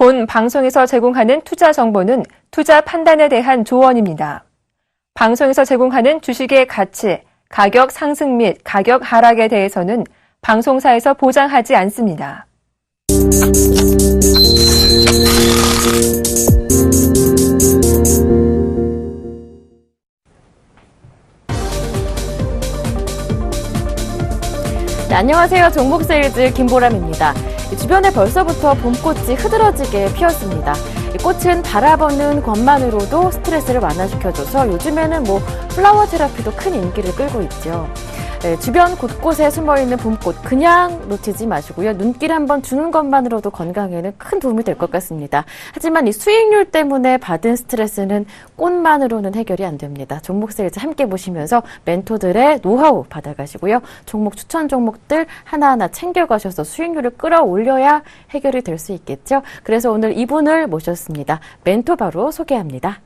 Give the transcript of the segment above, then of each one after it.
본 방송에서 제공하는 투자 정보는 투자 판단에 대한 조언입니다. 방송에서 제공하는 주식의 가치, 가격 상승 및 가격 하락에 대해서는 방송사에서 보장하지 않습니다. 네, 안녕하세요. 종목세일즈 김보람입니다. 주변에 벌써부터 봄꽃이 흐드러지게 피었습니다. 이 꽃은 바라보는 것만으로도 스트레스를 완화시켜줘서 요즘에는 플라워 테라피도 큰 인기를 끌고 있죠. 네, 주변 곳곳에 숨어있는 봄꽃 그냥 놓치지 마시고요. 눈길 한번 주는 것만으로도 건강에는 큰 도움이 될 것 같습니다. 하지만 이 수익률 때문에 받은 스트레스는 꽃만으로는 해결이 안 됩니다. 종목 세일즈 함께 보시면서 멘토들의 노하우 받아가시고요. 종목 추천 종목들 하나하나 챙겨가셔서 수익률을 끌어올려야 해결이 될 수 있겠죠. 그래서 오늘 이분을 모셨습니다. 멘토 바로 소개합니다.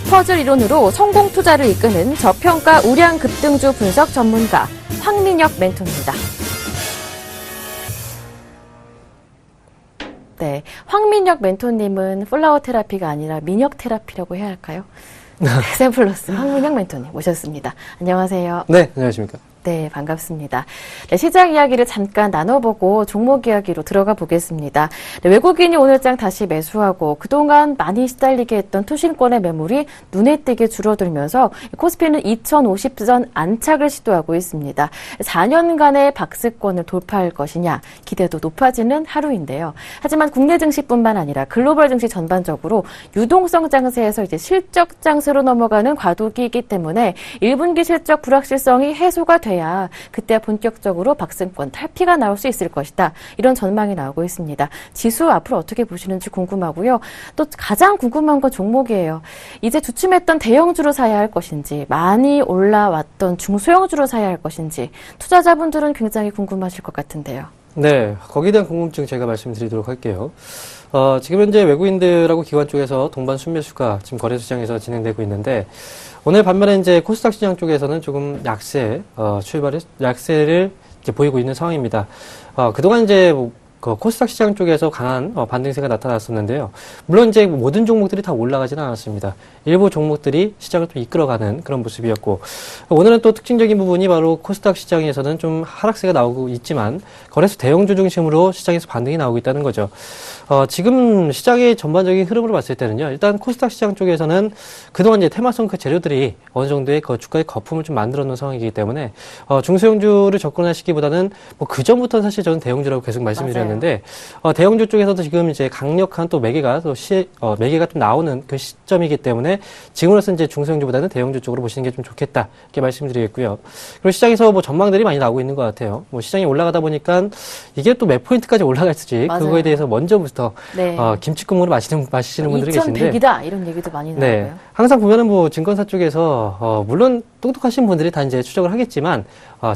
퍼즐 이론으로 성공 투자를 이끄는 저평가 우량 급등주 분석 전문가 황민혁 멘토입니다. 네, 황민혁 멘토님은 플라워 테라피가 아니라 민혁 테라피라고 해야 할까요? 샘플러스 황민혁 멘토님 모셨습니다. 안녕하세요. 네, 안녕하십니까. 네, 반갑습니다. 네, 시장 이야기를 잠깐 나눠보고 종목 이야기로 들어가 보겠습니다. 네, 외국인이 오늘장 다시 매수하고 그동안 많이 시달리게 했던 투신권의 매물이 눈에 띄게 줄어들면서 코스피는 2050선 안착을 시도하고 있습니다. 4년간의 박스권을 돌파할 것이냐 기대도 높아지는 하루인데요. 하지만 국내 증시뿐만 아니라 글로벌 증시 전반적으로 유동성 장세에서 이제 실적 장세로 넘어가는 과도기이기 때문에 1분기 실적 불확실성이 해소가 돼야 그때 본격적으로 박스권 탈피가 나올 수 있을 것이다. 이런 전망이 나오고 있습니다. 지수 앞으로 어떻게 보시는지 궁금하고요. 또 가장 궁금한 건 종목이에요. 이제 주춤했던 대형주로 사야 할 것인지 많이 올라왔던 중소형주로 사야 할 것인지 투자자분들은 굉장히 궁금하실 것 같은데요. 네, 거기에 대한 궁금증 제가 말씀드리도록 할게요. 지금 현재 외국인들하고 기관 쪽에서 동반 순매수가 지금 거래소시장에서 진행되고 있는데 오늘 반면에 이제 코스닥 시장 쪽에서는 조금 약세를 이제 보이고 있는 상황입니다. 그동안 이제 코스닥 시장 쪽에서 강한 반등세가 나타났었는데요. 물론 이제 모든 종목들이 다 올라가지는 않았습니다. 일부 종목들이 시장을 좀 이끌어가는 그런 모습이었고 오늘은 또 특징적인 부분이 바로 코스닥 시장에서는 좀 하락세가 나오고 있지만 거래소 대형주 중심으로 시장에서 반등이 나오고 있다는 거죠. 지금 시장의 전반적인 흐름으로 봤을 때는요. 일단 코스닥 시장 쪽에서는 그동안 이제 테마성 그 재료들이 어느 정도의 주가의 거품을 좀 만들어 놓은 상황이기 때문에 중소형주를 접근하시기보다는 그 전부터는 사실 저는 대형주라고 계속 말씀드렸는데 대형주 쪽에서도 지금 이제 강력한 또 매개가 좀 나오는 그 시점이기 때문에 지금으로서 이제 중소형주보다는 대형주 쪽으로 보시는 게 좀 좋겠다 이렇게 말씀드리겠고요. 그리고 시장에서 전망들이 많이 나오고 있는 것 같아요. 시장이 올라가다 보니까 이게 또 몇 포인트까지 올라갈지 그거에 대해서 먼저부터 네. 김치국물을 마시시는 분들이 계신데 2100이다 이런 얘기도 많이 나오고요. 네. 항상 보면은 증권사 쪽에서 물론 똑똑하신 분들이 다 이제 추적을 하겠지만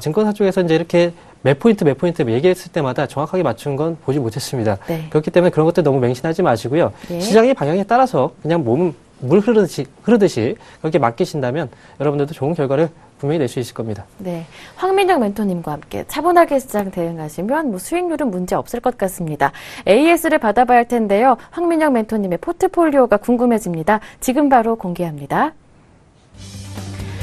증권사 쪽에서 이제 이렇게 몇 포인트 얘기했을 때마다 정확하게 맞춘 건 보지 못했습니다. 네. 그렇기 때문에 그런 것들 너무 맹신하지 마시고요. 네. 시장의 방향에 따라서 그냥 물 흐르듯이 그렇게 맡기신다면 여러분들도 좋은 결과를 분명히 낼 수 있을 겁니다. 네, 황민혁 멘토님과 함께 차분하게 시장 대응하시면 수익률은 문제 없을 것 같습니다. AS를 받아봐야 할 텐데요. 황민혁 멘토님의 포트폴리오가 궁금해집니다. 지금 바로 공개합니다.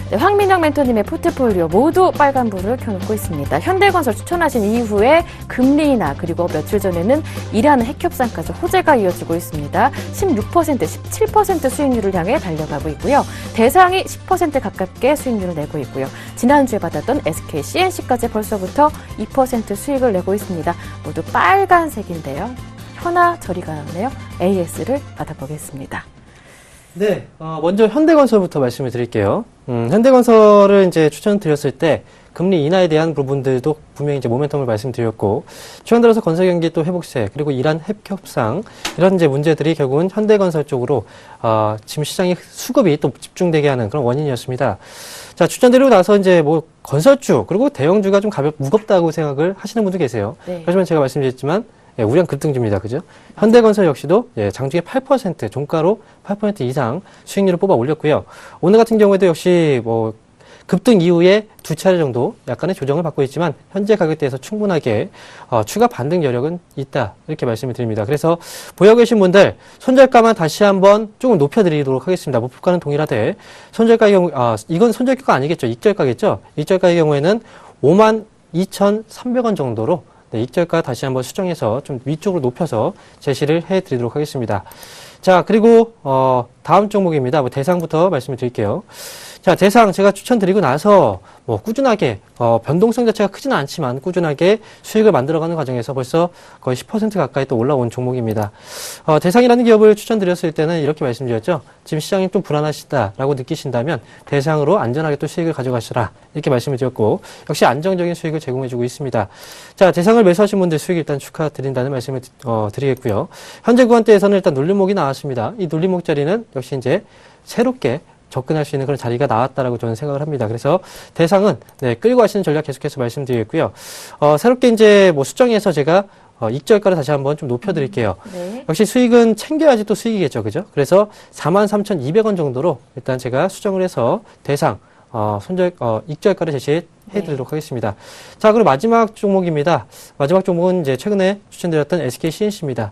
네, 황민혁 멘토님의 포트폴리오 모두 빨간불을 켜놓고 있습니다. 현대건설 추천하신 이후에 금리 인하 그리고 며칠 전에는 이란의 핵협상까지 호재가 이어지고 있습니다. 16%, 17% 수익률을 향해 달려가고 있고요. 대상이 10% 가깝게 수익률을 내고 있고요. 지난주에 받았던 SK CNC까지 벌써부터 2% 수익을 내고 있습니다. 모두 빨간색인데요. 현아 저리 가네요. AS를 받아보겠습니다. 네, 먼저 현대건설부터 말씀을 드릴게요. 현대건설을 이제 추천드렸을 때 금리 인하에 대한 부분들도 분명히 이제 모멘텀을 말씀드렸고, 최근 들어서 건설 경기 또 회복세, 그리고 이란 핵 협상, 이런 이제 문제들이 결국은 현대건설 쪽으로, 지금 시장의 수급이 또 집중되게 하는 그런 원인이었습니다. 자, 추천드리고 나서 이제 건설주, 그리고 대형주가 좀 무겁다고 생각을 하시는 분도 계세요. 네. 하지만 제가 말씀드렸지만, 예, 우량 급등주입니다. 그죠? 현대건설 역시도, 예, 장중에 8%, 종가로 8% 이상 수익률을 뽑아 올렸고요. 오늘 같은 경우에도 역시 급등 이후에 두 차례 정도 약간의 조정을 받고 있지만 현재 가격대에서 충분하게 추가 반등 여력은 있다 이렇게 말씀을 드립니다. 그래서 보유하고 계신 분들 손절가만 다시 한번 조금 높여드리도록 하겠습니다. 목표가는 동일하되 손절가의 경우 이건 손절가가 아니겠죠. 익절가겠죠. 익절가의 경우에는 52,300원 정도로 익절가 다시 한번 수정해서 좀 위쪽으로 높여서 제시를 해드리도록 하겠습니다. 자, 그리고 다음 종목입니다. 대상부터 말씀을 드릴게요. 자, 대상 제가 추천드리고 나서 꾸준하게 변동성 자체가 크지는 않지만 꾸준하게 수익을 만들어가는 과정에서 벌써 거의 10% 가까이 또 올라온 종목입니다. 대상이라는 기업을 추천드렸을 때는 이렇게 말씀드렸죠. 지금 시장이 좀 불안하시다라고 느끼신다면 대상으로 안전하게 또 수익을 가져가시라 이렇게 말씀을 드렸고 역시 안정적인 수익을 제공해주고 있습니다. 자, 대상을 매수하신 분들 수익 일단 축하드린다는 말씀을 드리겠고요. 현재 구간대에서는 일단 눌림목이 나왔습니다. 이 눌림목 자리는 역시 이제 새롭게 접근할 수 있는 그런 자리가 나왔다라고 저는 생각을 합니다. 그래서 대상은 끌고 가시는 전략 계속해서 말씀드리겠고요. 새롭게 이제 수정해서 제가 익절가를 다시 한번 좀 높여드릴게요. 네. 역시 수익은 챙겨야지 또 수익이겠죠, 그죠? 그래서 43,200원 정도로 일단 제가 수정을 해서 대상 익절가를 제시해드리도록 하겠습니다. 자, 그리고 마지막 종목입니다. 마지막 종목은 이제 최근에 추천드렸던 SK CNC입니다.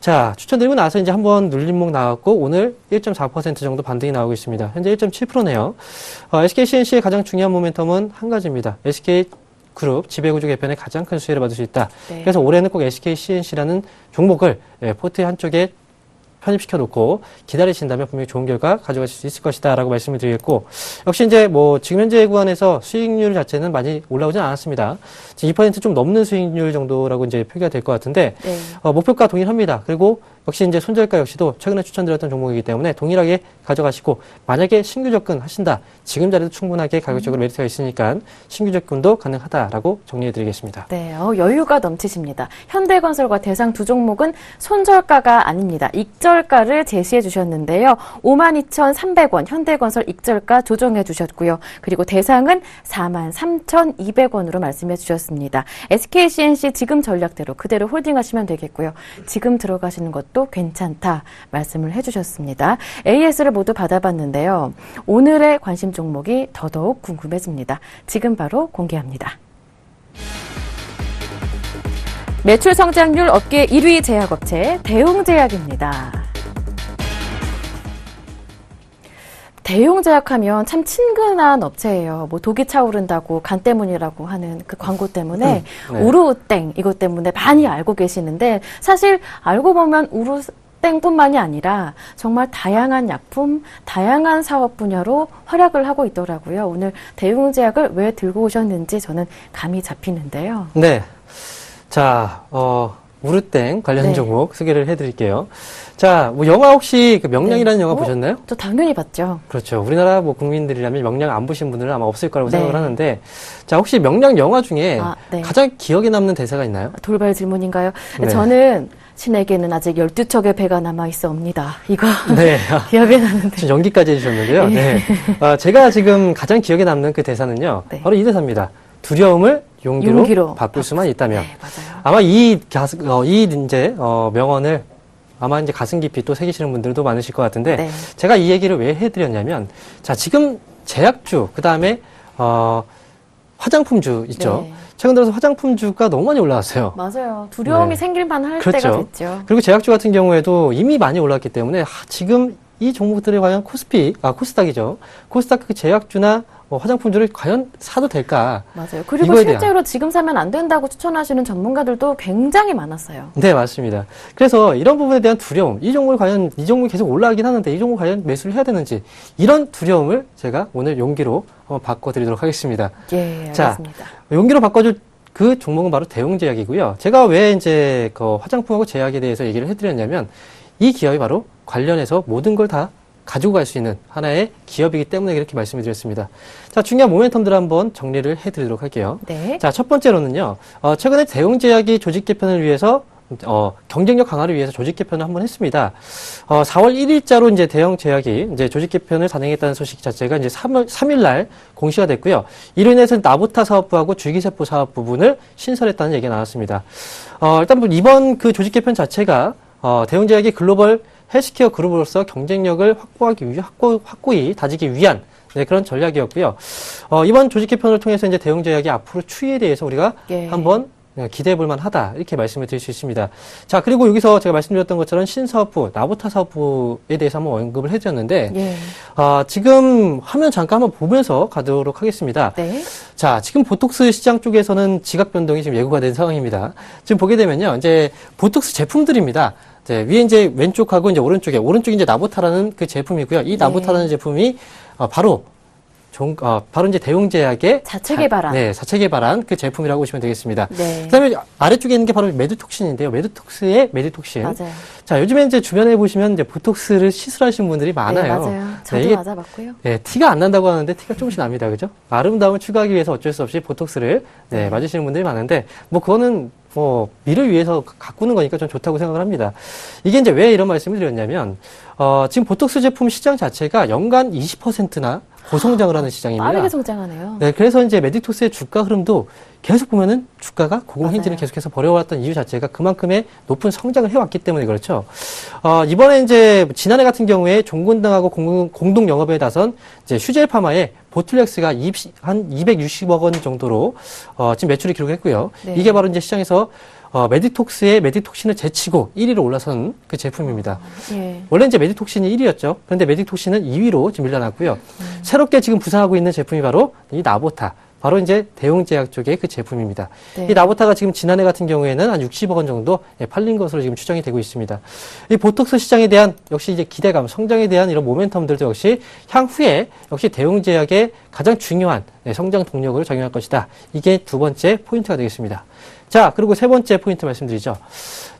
자, 추천드리고 나서 이제 한번 눌림목 나왔고, 오늘 1.4% 정도 반등이 나오고 있습니다. 현재 1.7%네요. SK CNC의 가장 중요한 모멘텀은 한 가지입니다. SK 그룹 지배구조 개편에 가장 큰 수혜를 받을 수 있다. 네. 그래서 올해는 꼭 SK CNC라는 종목을 포트의 한쪽에 편입시켜 놓고 기다리신다면 분명히 좋은 결과 가져가실 수 있을 것이다 라고 말씀을 드리겠고 역시 이제 지금 현재 구간에서 수익률 자체는 많이 올라오진 않았습니다. 지금 2% 좀 넘는 수익률 정도라고 이제 표기가 될 것 같은데 네. 목표가 동일합니다. 그리고 역시 이제 손절가 역시도 최근에 추천드렸던 종목이기 때문에 동일하게 가져가시고 만약에 신규 접근 하신다. 지금 자리도 충분하게 가격적으로 메리트가 있으니까 신규 접근도 가능하다라고 정리해 드리겠습니다. 네, 여유가 넘치십니다. 현대건설과 대상 두 종목은 손절가가 아닙니다. 익절가를 제시해 주셨는데요. 52,300원 현대건설 익절가 조정해 주셨고요. 그리고 대상은 43,200원으로 말씀해 주셨습니다. SKCNC 지금 전략대로 그대로 홀딩하시면 되겠고요. 지금 들어가시는 것도 괜찮다 말씀을 해주셨습니다. AS를 모두 받아봤는데요. 오늘의 관심 종목이 더더욱 궁금해집니다. 지금 바로 공개합니다. 매출 성장률 업계 1위 제약업체 대웅제약입니다. 대웅제약하면 참 친근한 업체예요. 독이 차오른다고 간 때문이라고 하는 그 광고 때문에 네. 우루땡 이것 때문에 많이 알고 계시는데 사실 알고 보면 우루땡뿐만이 아니라 정말 다양한 약품, 다양한 사업 분야로 활약을 하고 있더라고요. 오늘 대웅제약을 왜 들고 오셨는지 저는 감이 잡히는데요. 네. 자, 우르땡 관련 네. 종목 소개를 해드릴게요. 자, 영화 혹시 명량이라는 영화 보셨나요? 저 당연히 봤죠. 그렇죠. 우리나라 국민들이라면 명량 안 보신 분들은 아마 없을 거라고 네. 생각을 하는데, 자, 혹시 명량 영화 중에 네. 가장 기억에 남는 대사가 있나요? 돌발 질문인가요? 네. 저는 신에게는 아직 12척의 배가 남아있어옵니다. 이거 네. 기억에 나는데. 좀 연기까지 해주셨는데요. 네. 네. 제가 지금 가장 기억에 남는 그 대사는요. 네. 바로 이 대사입니다. 두려움을 용기로 바꿀 수만 있다면. 네, 맞아요. 아마 명언을 아마 이제 가슴 깊이 또 새기시는 분들도 많으실 것 같은데, 네. 제가 이 얘기를 왜 해드렸냐면, 자, 지금 제약주, 그 다음에, 화장품주 있죠. 네. 최근 들어서 화장품주가 너무 많이 올라왔어요. 맞아요. 두려움이 네. 생길만 할 그렇죠. 때가 됐죠. 그리고 제약주 같은 경우에도 이미 많이 올랐기 때문에, 지금 이 종목들이 과연 코스닥이죠. 코스닥 그 제약주나 화장품주를 과연 사도 될까? 맞아요. 그리고 이거에 실제로 대한. 지금 사면 안 된다고 추천하시는 전문가들도 굉장히 많았어요. 네, 맞습니다. 그래서 이런 부분에 대한 두려움, 이 종목이 계속 올라가긴 하는데 이 종목 과연 매수를 해야 되는지 이런 두려움을 제가 오늘 용기로 한번 바꿔드리도록 하겠습니다. 예, 자, 알겠습니다. 용기로 바꿔줄 그 종목은 바로 대웅제약이고요. 제가 왜 이제 그 화장품하고 제약에 대해서 얘기를 해드렸냐면 이 기업이 바로 관련해서 모든 걸 다 가지고 갈 수 있는 하나의 기업이기 때문에 이렇게 말씀을 드렸습니다. 자, 중요한 모멘텀들을 한번 정리를 해드리도록 할게요. 네. 자, 첫 번째로는요, 최근에 대웅제약이 조직 개편을 위해서, 경쟁력 강화를 위해서 조직 개편을 한번 했습니다. 4월 1일자로 이제 대웅제약이 이제 조직 개편을 단행했다는 소식 자체가 이제 3일 날 공시가 됐고요. 이로 인해서 나보타 사업부하고 줄기세포 사업 부분을 신설했다는 얘기가 나왔습니다. 일단 이번 그 조직 개편 자체가, 대웅제약이 글로벌 헬스케어 그룹으로서 경쟁력을 확고히 다지기 위한 네, 그런 전략이었고요. 이번 조직 개편을 통해서 이제 대웅 제약이 앞으로 추이에 대해서 우리가 예. 한번 기대해 볼 만하다. 이렇게 말씀을 드릴 수 있습니다. 자, 그리고 여기서 제가 말씀드렸던 것처럼 신사업부, 나보타 사업부에 대해서 한번 언급을 해드렸는데, 예. 지금 화면 잠깐 한번 보면서 가도록 하겠습니다. 네. 자, 지금 보톡스 시장 쪽에서는 지각 변동이 지금 예고가 된 상황입니다. 지금 보게 되면요, 이제 보톡스 제품들입니다. 위에 이제 왼쪽하고 이제 오른쪽에 이제 나보타라는 그 제품이고요. 이 나보타라는 제품이 바로 이제 대웅제약의 자체 개발한. 자체 개발한 그 제품이라고 보시면 되겠습니다. 네. 그다음에 아래쪽에 있는 게 바로 메드톡신인데요. 메드톡스의 메디톡신. 맞아요. 자, 요즘에 이제 주변에 보시면 이제 보톡스를 시술하시는 분들이 많아요. 네, 맞아요. 저도 이게 맞아봤고요. 티가 안 난다고 하는데 티가 조금씩 납니다. 그죠? 아름다움을 추구하기 위해서 어쩔 수 없이 보톡스를 맞으시는 분들이 많은데 그거는 미를 위해서 가꾸는 거니까 좀 좋다고 생각을 합니다. 이게 이제 왜 이런 말씀을 드렸냐면 지금 보톡스 제품 시장 자체가 연간 20%나 고성장을 하는 시장입니다. 빠르게 성장하네요. 네, 그래서 이제 메디톡스의 주가 흐름도 계속 보면은 주가가 고공행진을 계속해서 벌여왔던 이유 자체가 그만큼의 높은 성장을 해왔기 때문에 그렇죠. 이번에 이제 지난해 같은 경우에 종근당하고 공동 영업에 나선 이제 휴젤파마의 보툴렉스가 한 260억 원 정도로 지금 매출을 기록했고요. 네. 이게 바로 이제 시장에서 메디톡스의 메디톡신을 제치고 1위로 올라선 그 제품입니다. 예. 원래 이제 메디톡신이 1위였죠. 그런데 메디톡신은 2위로 지금 밀려났고요. 새롭게 지금 부상하고 있는 제품이 바로 이 나보타. 바로 이제 대웅제약 쪽의 그 제품입니다. 네. 이 나보타가 지금 지난해 같은 경우에는 한 60억 원 정도 팔린 것으로 지금 추정이 되고 있습니다. 이 보톡스 시장에 대한 역시 이제 기대감, 성장에 대한 이런 모멘텀들도 역시 향후에 역시 대웅제약의 가장 중요한 성장 동력으로 작용할 것이다. 이게 두 번째 포인트가 되겠습니다. 자, 그리고 세 번째 포인트 말씀드리죠.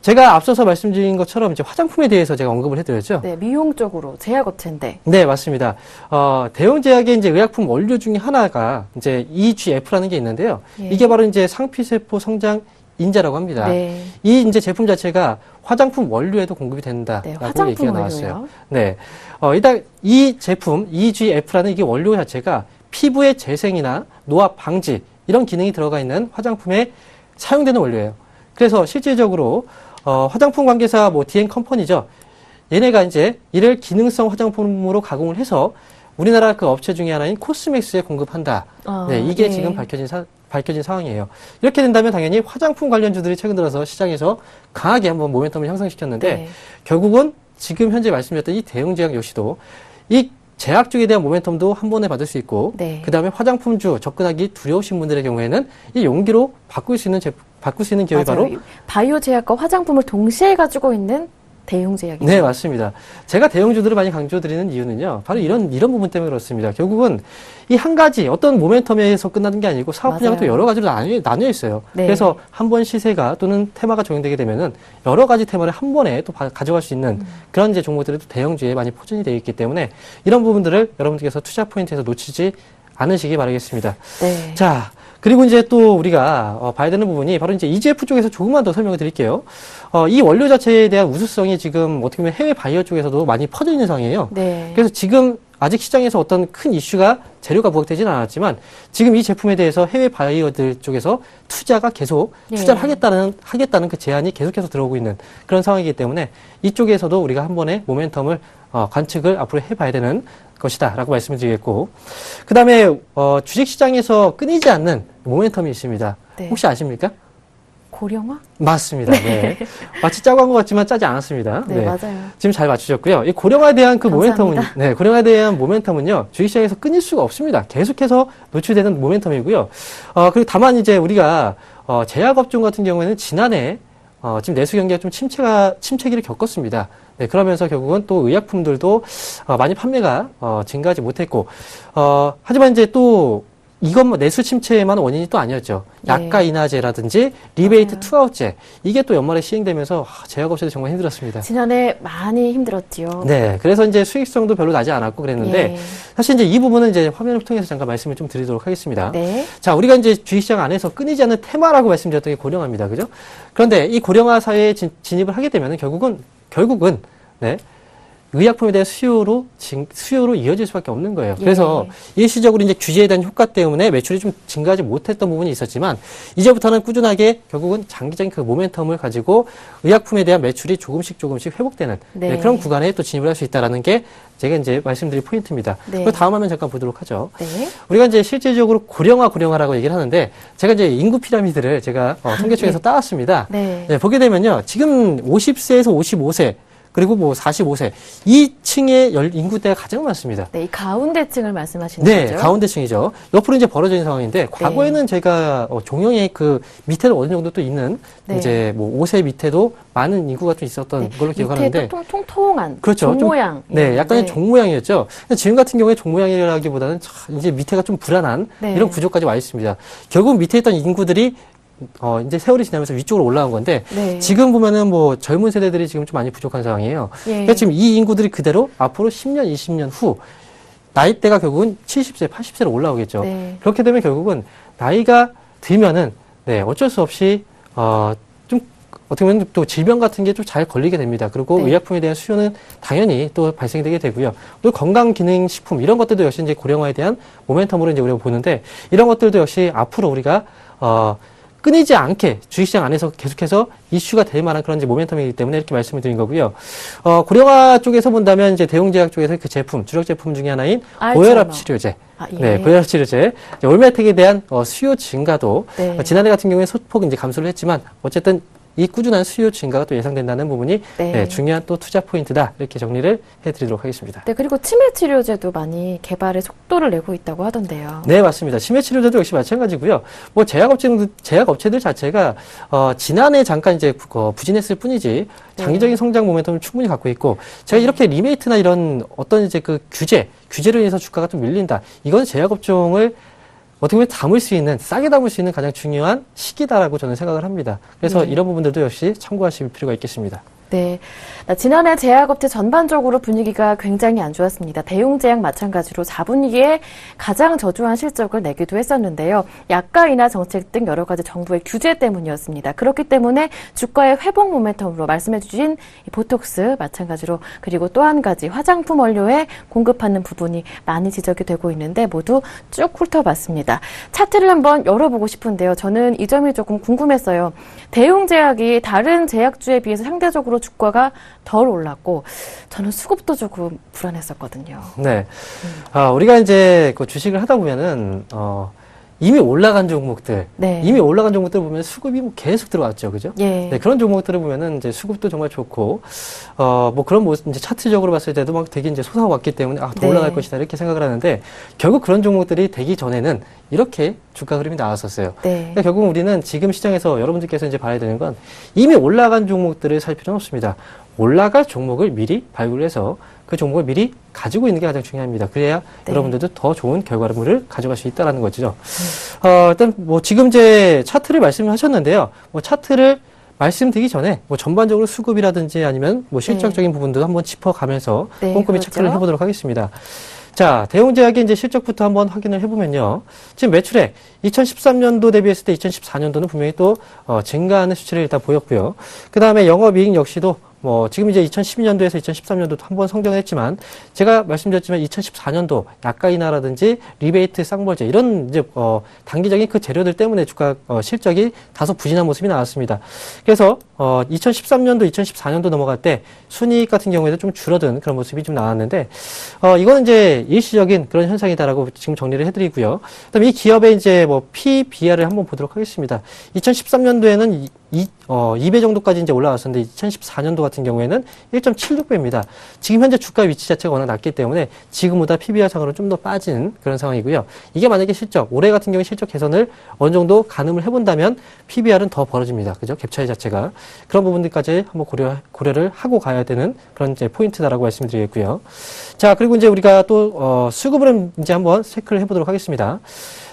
제가 앞서서 말씀드린 것처럼 이제 화장품에 대해서 제가 언급을 해드렸죠. 네, 미용 쪽으로 제약업체인데. 네, 맞습니다. 대웅제약의 이제 의약품 원료 중에 하나가 이제 EGF라는 게 있는데요. 예. 이게 바로 이제 상피세포 성장 인자라고 합니다. 네. 이 이제 제품 자체가 화장품 원료에도 공급이 된다라고 네, 화장품 얘기가 원료요. 나왔어요. 네. 일단 이 제품 EGF라는 이게 원료 자체가 피부의 재생이나 노화 방지 이런 기능이 들어가 있는 화장품에 사용되는 원료예요. 그래서 실질적으로 화장품 관계사 DM 컴퍼니죠. 얘네가 이제 이를 기능성 화장품으로 가공을 해서 우리나라 그 업체 중에 하나인 코스맥스에 공급한다. 네, 이게 예. 지금 밝혀진 상황이에요. 이렇게 된다면 당연히 화장품 관련주들이 최근 들어서 시장에서 강하게 한번 모멘텀을 형성시켰는데 네. 결국은 지금 현재 말씀드렸던 이 대웅제약 역시도 이 제약 쪽에 대한 모멘텀도 한 번에 받을 수 있고 네. 그 다음에 화장품주 접근하기 두려우신 분들의 경우에는 이 용기로 바꿀 수 있는 기업이 맞아요. 바로 바이오 제약과 화장품을 동시에 가지고 있는 대웅제약이죠. 네, 맞습니다. 제가 대형주들을 많이 강조드리는 이유는요, 바로 이런 부분 때문에 그렇습니다. 결국은 이 한 가지 어떤 모멘텀에서 끝나는 게 아니고 사업 분야가 또 맞아요. 여러 가지로 나뉘어 있어요. 네. 그래서 한 번 시세가 또는 테마가 적용되게 되면은 여러 가지 테마를 한 번에 또 가져갈 수 있는 그런 이제 종목들이 또 대형주에 많이 포진이 되어 있기 때문에 이런 부분들을 여러분들께서 투자 포인트에서 놓치지 않으시기 바라겠습니다. 네. 자, 그리고 이제 또 우리가 봐야 되는 부분이 바로 이제 EGF 쪽에서 조금만 더 설명을 드릴게요. 이 원료 자체에 대한 우수성이 지금 어떻게 보면 해외 바이오 쪽에서도 많이 퍼져 있는 상황이에요. 네. 그래서 지금 아직 시장에서 어떤 큰 이슈가 재료가 부각되지는 않았지만 지금 이 제품에 대해서 해외 바이오들 쪽에서 투자가 계속 예. 투자를 하겠다는 그 제안이 계속해서 들어오고 있는 그런 상황이기 때문에 이쪽에서도 우리가 한 번에 모멘텀을 관측을 앞으로 해봐야 되는 것이다라고 말씀을 드리겠고 그 다음에 주식시장에서 끊이지 않는 모멘텀이 있습니다. 네. 혹시 아십니까? 고령화? 맞습니다. 네. 마치 짜고 한 것 같지만 짜지 않았습니다. 네, 맞아요. 지금 잘 맞추셨고요. 이 고령화에 대한 그 감사합니다. 모멘텀은, 고령화에 대한 모멘텀은요, 주식시장에서 끊일 수가 없습니다. 계속해서 노출되는 모멘텀이고요. 그리고 다만 이제 우리가, 제약업종 같은 경우에는 지난해, 지금 내수 경기가 좀 침체기를 겪었습니다. 네, 그러면서 결국은 또 의약품들도, 많이 판매가, 증가하지 못했고, 하지만 이제 또, 이것만 내수 침체만 원인이 또 아니었죠. 네. 약가 인하제라든지 리베이트 맞아요. 투아웃제 이게 또 연말에 시행되면서 제약업체도 정말 힘들었습니다. 지난해 많이 힘들었지요. 네, 그래서 이제 수익성도 별로 나지 않았고 그랬는데 예. 사실 이제 이 부분은 이제 화면을 통해서 잠깐 말씀을 좀 드리도록 하겠습니다. 네. 자, 우리가 이제 주식시장 안에서 끊이지 않는 테마라고 말씀드렸던 게 고령화입니다, 그죠? 그런데 이 고령화 사회에 진입을 하게 되면 결국은 네, 의약품에 대한 수요로 이어질 수밖에 없는 거예요. 그래서 일시적으로 이제 규제에 대한 효과 때문에 매출이 좀 증가하지 못했던 부분이 있었지만 이제부터는 꾸준하게 결국은 장기적인 그 모멘텀을 가지고 의약품에 대한 매출이 조금씩 회복되는 네. 그런 구간에 또 진입을 할 수 있다라는 게 제가 이제 말씀드릴 포인트입니다. 네. 그 다음 화면 잠깐 보도록 하죠. 네. 우리가 이제 실질적으로 고령화라고 얘기를 하는데 제가 이제 인구 피라미드를 제가 통계청에서 따왔습니다. 네. 네, 보게 되면요. 지금 50세에서 55세 그리고 뭐 45세 이 층의 인구대가 가장 많습니다. 네, 이 가운데층을 말씀하시는 네, 거죠? 가운데층이죠. 옆으로 이제 벌어져 있는 상황인데 과거에는 제가 종영의 그 밑에도 어느 정도 또 있는 이제 뭐 5세 밑에도 많은 인구가 좀 있었던 걸로 기억하는데 밑에도 통통한 그렇죠. 종 모양. 네, 약간의 종 모양이었죠. 근데 지금 같은 경우에 종 모양이라기보다는 이제 밑에가 좀 불안한 이런 구조까지 와 있습니다. 결국 밑에 있던 인구들이 이제 세월이 지나면서 위쪽으로 올라온 건데, 지금 보면은 뭐 젊은 세대들이 지금 좀 많이 부족한 상황이에요. 그러니까 지금 이 인구들이 그대로 앞으로 10년, 20년 후, 나이대가 결국은 70세, 80세로 올라오겠죠. 그렇게 되면 결국은 나이가 들면은, 어쩔 수 없이, 좀, 어떻게 보면 또 질병 같은 게 좀 잘 걸리게 됩니다. 그리고 의약품에 대한 수요는 당연히 또 발생되게 되고요. 또 건강기능식품, 이런 것들도 역시 이제 고령화에 대한 모멘텀으로 이제 우리가 보는데, 이런 것들도 역시 앞으로 우리가, 끊이지 않게 주식시장 안에서 계속해서 이슈가 될 만한 그런 이제 모멘텀이기 때문에 이렇게 말씀을 드린 거고요. 고령화 쪽에서 본다면 이제 대웅제약 쪽에서 그 제품, 주력 제품 중에 하나인 고혈압 치료제. 고혈압 치료제. 올메텍에 대한 수요 증가도 지난해 같은 경우에 소폭 이제 감소를 했지만 어쨌든 이 꾸준한 수요 증가가 또 예상된다는 부분이 중요한 또 투자 포인트다. 이렇게 정리를 해드리도록 하겠습니다. 네, 그리고 치매 치료제도 많이 개발의 속도를 내고 있다고 하던데요. 네, 맞습니다. 치매 치료제도 역시 마찬가지고요. 뭐 제약업체들 자체가 지난해 잠깐 이제 부진했을 뿐이지 장기적인 성장 모멘텀을 충분히 갖고 있고 제가 이렇게 리메이트나 이런 어떤 이제 그 규제로 인해서 주가가 좀 밀린다. 이건 제약업종을 어떻게 보면 싸게 담을 수 있는 가장 중요한 시기다라고 저는 생각을 합니다. 그래서 이런 부분들도 역시 참고하실 필요가 있겠습니다. 네. 지난해 제약업체 전반적으로 분위기가 굉장히 안 좋았습니다. 대웅제약 마찬가지로 4분기에 가장 저조한 실적을 내기도 했었는데요. 약가 인하 정책 등 여러 가지 정부의 규제 때문이었습니다. 그렇기 때문에 주가의 회복 모멘텀으로 말씀해 주신 보톡스 마찬가지로 그리고 또 한 가지 화장품 원료에 공급하는 부분이 많이 지적이 되고 있는데 모두 쭉 훑어봤습니다. 차트를 한번 열어보고 싶은데요. 저는 이 점이 조금 궁금했어요. 대웅제약이 다른 제약주에 비해서 상대적으로 주가가 덜 올랐고 저는 수급도 조금 불안했었거든요. 네. 우리가 이제 그 주식을 하다 보면은 이미 올라간 종목들, 보면 수급이 뭐 계속 들어왔죠, 그죠? 네, 그런 종목들을 보면은 이제 수급도 정말 좋고, 뭐 그런 이제 차트적으로 봤을 때도 막 되게 이제 솟아왔기 때문에 더 올라갈 것이다 이렇게 생각을 하는데 결국 그런 종목들이 되기 전에는 이렇게 주가 흐름이 나왔었어요. 그러니까 결국 우리는 지금 시장에서 여러분들께서 이제 봐야 되는 건 이미 올라간 종목들을 살 필요는 없습니다. 올라갈 종목을 미리 발굴해서 그 종목을 미리 가지고 있는 게 가장 중요합니다. 그래야 여러분들도 더 좋은 결과물을 가져갈 수 있다는 거죠. 일단 뭐 지금 이제 차트를 말씀하셨는데요. 뭐 차트를 말씀드리기 전에 뭐 전반적으로 수급이라든지 아니면 뭐 실적적인 부분도 한번 짚어가면서 꼼꼼히 체크를 해보도록 하겠습니다. 자, 대웅제약의 이제 실적부터 한번 확인을 해보면요. 지금 매출액 2013년도 대비했을 때 2014년도는 분명히 또 증가하는 수치를 일단 보였고요. 그 다음에 영업이익 역시도 뭐 지금 이제 2012년도에서 2013년도도 한번 성장했지만 제가 말씀드렸지만 2014년도 약가 인하라든지 리베이트 쌍벌제 이런 이제 단기적인 그 재료들 때문에 주가 실적이 다소 부진한 모습이 나왔습니다. 그래서 2013년도, 2014년도 넘어갈 때 순이익 같은 경우에도 좀 줄어든 그런 모습이 좀 나왔는데 이거는 이제 일시적인 그런 현상이다라고 지금 정리를 해드리고요. 그다음에 이 기업의 이제 뭐 PBR을 한번 보도록 하겠습니다. 2013년도에는 2배 정도까지 이제 올라왔었는데 2014년도 같은 경우에는 1.76배입니다. 지금 현재 주가 위치 자체가 워낙 낮기 때문에 지금보다 PBR 상으로 좀 더 빠진 그런 상황이고요. 이게 만약에 올해 같은 경우에 실적 개선을 어느 정도 가늠을 해본다면 PBR은 더 벌어집니다. 그죠? 갭 차이 자체가. 그런 부분들까지 한번 고려를 하고 가야 되는 그런 이제 포인트다라고 말씀드리겠고요. 자, 그리고 이제 우리가 또, 수급을 이제 한번 체크를 해보도록 하겠습니다.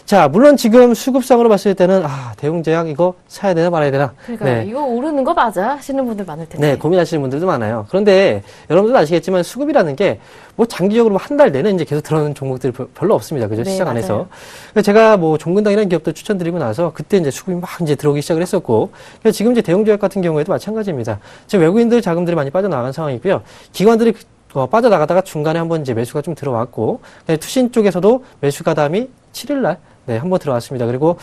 자, 물론 지금 수급상으로 봤을 때는 대웅제약 이거 사야 되나 말아야 되나. 그러니까 이거 오르는 거 맞아 하시는 분들 많을 텐데. 네, 고민하시는 분들도 많아요. 그런데 여러분들도 아시겠지만 수급이라는 게 뭐 장기적으로 한 달 내내 이제 계속 들어오는 종목들이 별로 없습니다. 그죠? 시장 안에서. 제가 뭐 종근당이라는 기업도 추천드리고 나서 그때 이제 수급이 막 이제 들어오기 시작을 했었고 지금 이제 대웅제약 같은 경우에도 마찬가지입니다. 지금 외국인들 자금들이 많이 빠져나간 상황이고요. 기관들이 빠져나가다가 중간에 한번 이제 매수가 좀 들어왔고, 투신 쪽에서도 매수 가담이 7일 날 네, 한번 들어왔습니다. 그리고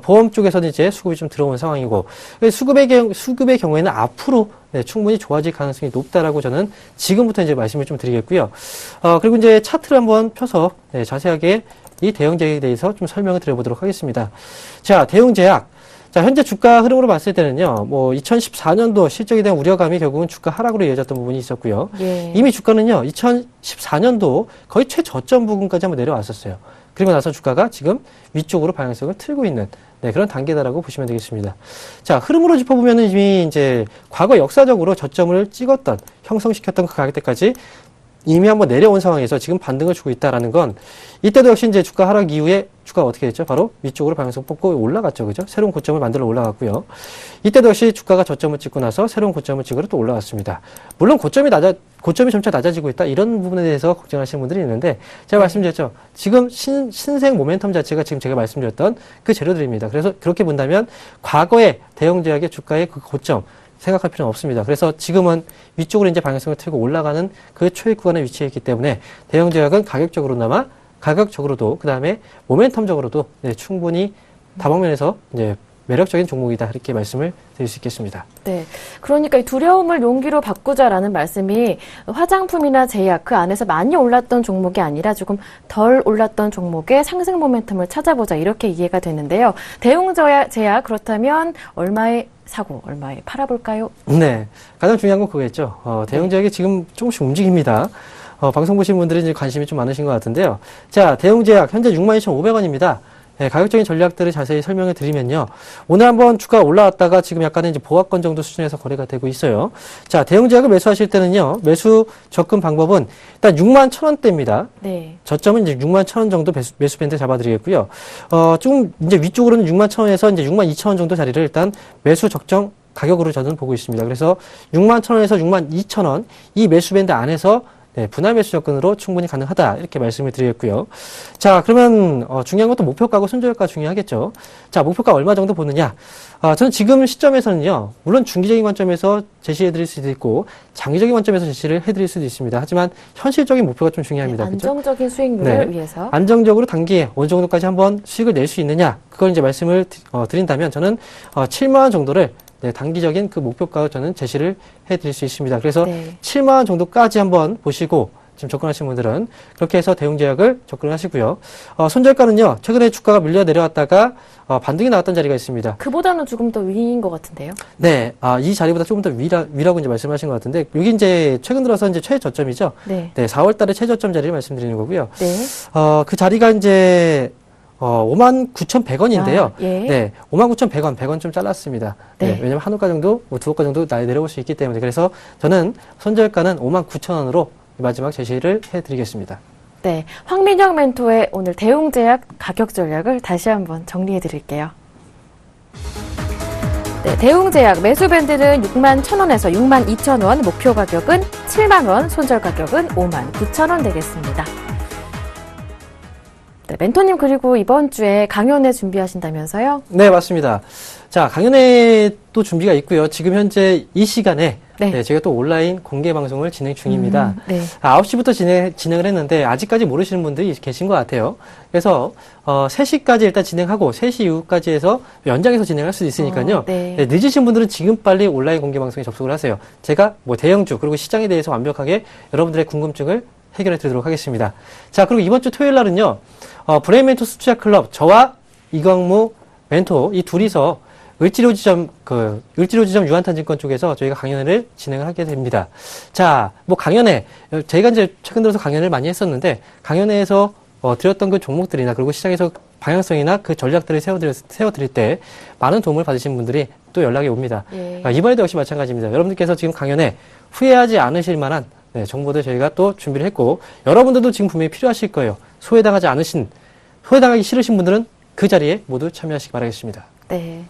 보험 쪽에서는 이제 수급이 좀 들어온 상황이고, 수급의 경우에는 앞으로 네, 충분히 좋아질 가능성이 높다라고 저는 지금부터 이제 말씀을 좀 드리겠고요. 그리고 이제 차트를 한번 펴서 네, 자세하게 이 대형제약에 대해서 좀 설명을 드려보도록 하겠습니다. 자, 대형제약. 자, 현재 주가 흐름으로 봤을 때는요, 2014년도 실적에 대한 우려감이 결국은 주가 하락으로 이어졌던 부분이 있었고요. 예. 이미 주가는요, 2014년도 거의 최저점 부근까지 한번 내려왔었어요. 그리고 나서 주가가 지금 위쪽으로 방향성을 틀고 있는 네, 그런 단계다라고 보시면 되겠습니다. 자, 흐름으로 짚어보면은 이미 이제 과거 역사적으로 저점을 찍었던, 형성시켰던 그 가격대까지 이미 한번 내려온 상황에서 지금 반등을 주고 있다라는 건 이때도 역시 이제 주가 하락 이후에 주가가 어떻게 됐죠? 바로 위쪽으로 방향성 뽑고 올라갔죠. 그죠? 새로운 고점을 만들어 올라갔고요. 이때도 역시 주가가 저점을 찍고 나서 새로운 고점을 찍으러 또 올라왔습니다. 물론 고점이 점차 낮아지고 있다. 이런 부분에 대해서 걱정하시는 분들이 있는데 제가 말씀드렸죠. 지금 신생 모멘텀 자체가 지금 제가 말씀드렸던 그 재료들입니다. 그래서 그렇게 본다면 과거의 대형제약의 주가의 그 고점 생각할 필요는 없습니다. 그래서 지금은 위쪽으로 이제 방향성을 틀고 올라가는 그 초입 구간에 위치해 있기 때문에 대형제약은 가격적으로도 그 다음에 모멘텀적으로도 네, 충분히 다방면에서 이제 매력적인 종목이다 이렇게 말씀을 드릴 수 있겠습니다. 네, 그러니까 이 두려움을 용기로 바꾸자라는 말씀이 화장품이나 제약 그 안에서 많이 올랐던 종목이 아니라 조금 덜 올랐던 종목의 상승 모멘텀을 찾아보자 이렇게 이해가 되는데요. 대형제약 그렇다면 얼마에 사고 얼마에 팔아볼까요? 네, 가장 중요한 건 그거겠죠. 대형제약이 지금 조금씩 움직입니다. 방송 보신 분들이 이제 관심이 좀 많으신 것 같은데요. 자, 대형제약 현재 62,500원입니다. 네, 가격적인 전략들을 자세히 설명해 드리면요. 오늘 한번 주가 올라왔다가 지금 약간의 이제 보합권 정도 수준에서 거래가 되고 있어요. 자, 대형제약을 매수하실 때는요. 매수 접근 방법은 일단 61,000원대입니다. 네. 저점은 이제 61,000원 정도 매수 밴드 잡아드리겠고요. 좀 이제 위쪽으로는 61,000원에서 이제 62,000원 정도 자리를 일단 매수 적정 가격으로 저는 보고 있습니다. 그래서 61,000원에서 62,000원 이 매수 밴드 안에서 네, 분할 매수 접근으로 충분히 가능하다 이렇게 말씀을 드리겠고요. 자, 그러면 중요한 것도 목표가하고 손절가 중요하겠죠. 자, 목표가 얼마 정도 보느냐? 저는 지금 시점에서는요. 물론 중기적인 관점에서 제시해드릴 수도 있고 장기적인 관점에서 제시를 해드릴 수도 있습니다. 하지만 현실적인 목표가 좀 중요합니다. 네, 안정적인 수익률을 네, 위해서 안정적으로 단기에 어느 정도까지 한번 수익을 낼 수 있느냐? 그걸 이제 말씀을 드린다면 저는 7만 원 정도를 네, 단기적인 그 목표가로 저는 제시를 해드릴 수 있습니다. 그래서 네. 7만 원 정도까지 한번 보시고 지금 접근하신 분들은 그렇게 해서 대형제약을 접근을 하시고요. 손절가는요. 최근에 주가가 밀려 내려왔다가 반등이 나왔던 자리가 있습니다. 그보다는 조금 더 위인 것 같은데요. 네, 이 자리보다 조금 더 위라고 이제 말씀하신 것 같은데 여기 이제 최근 들어서 이제 최저점이죠. 네. 네, 4월달에 최저점 자리를 말씀드리는 거고요. 네. 그 자리가 이제 59,100원인데요. 예. 네, 59,100원, 100원 좀 잘랐습니다. 네. 네. 왜냐면 한 호가 정도, 두 호가 정도 내려올 수 있기 때문에. 그래서 저는 손절가는 59,000원으로 마지막 제시를 해드리겠습니다. 네, 황민영 멘토의 오늘 대웅제약 가격 전략을 다시 한번 정리해 드릴게요. 네, 대웅제약 매수 밴드는 61,000원에서 62,000원, 목표 가격은 7만원, 손절 가격은 59,000원 되겠습니다. 네, 멘토님 그리고 이번 주에 강연회 준비하신다면서요? 네, 맞습니다. 자, 강연회 또 준비가 있고요. 지금 현재 이 시간에 네. 네, 제가 또 온라인 공개 방송을 진행 중입니다. 네. 9시부터 진행을 했는데 아직까지 모르시는 분들이 계신 것 같아요. 그래서 3시까지 일단 진행하고 3시 이후까지 해서 연장해서 진행할 수도 있으니까요. 네. 네, 늦으신 분들은 지금 빨리 온라인 공개 방송에 접속을 하세요. 제가 대형주 그리고 시장에 대해서 완벽하게 여러분들의 궁금증을 해결해 드리도록 하겠습니다. 자, 그리고 이번 주 토요일 날은요. 브레인 멘토 투자 클럽 저와 이광무 멘토 이 둘이서 을지로지점 유한탄증권 쪽에서 저희가 강연회를 진행을 하게 됩니다. 자, 강연회 저희가 이제 최근 들어서 강연을 많이 했었는데 강연회에서 드렸던 그 종목들이나 그리고 시장에서 방향성이나 그 전략들을 세워드릴 때 많은 도움을 받으신 분들이 또 연락이 옵니다. 예. 이번에도 역시 마찬가지입니다. 여러분들께서 지금 강연회 후회하지 않으실 만한 네, 정보들 저희가 또 준비를 했고 여러분들도 지금 분명히 필요하실 거예요. 소외당하기 싫으신 분들은 그 자리에 모두 참여하시기 바라겠습니다. 네.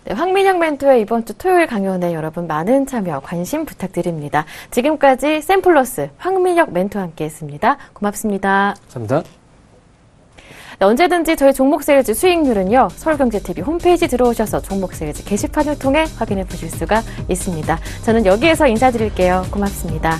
네, 황민영 멘토의 이번 주 토요일 강연에 여러분 많은 참여, 관심 부탁드립니다. 지금까지 샘플러스 황민영 멘토와 함께했습니다. 고맙습니다. 감사합니다. 네, 언제든지 저희 종목 세일즈 수익률은요. 서울경제TV 홈페이지 들어오셔서 종목 세일즈 게시판을 통해 확인해 보실 수가 있습니다. 저는 여기에서 인사드릴게요. 고맙습니다.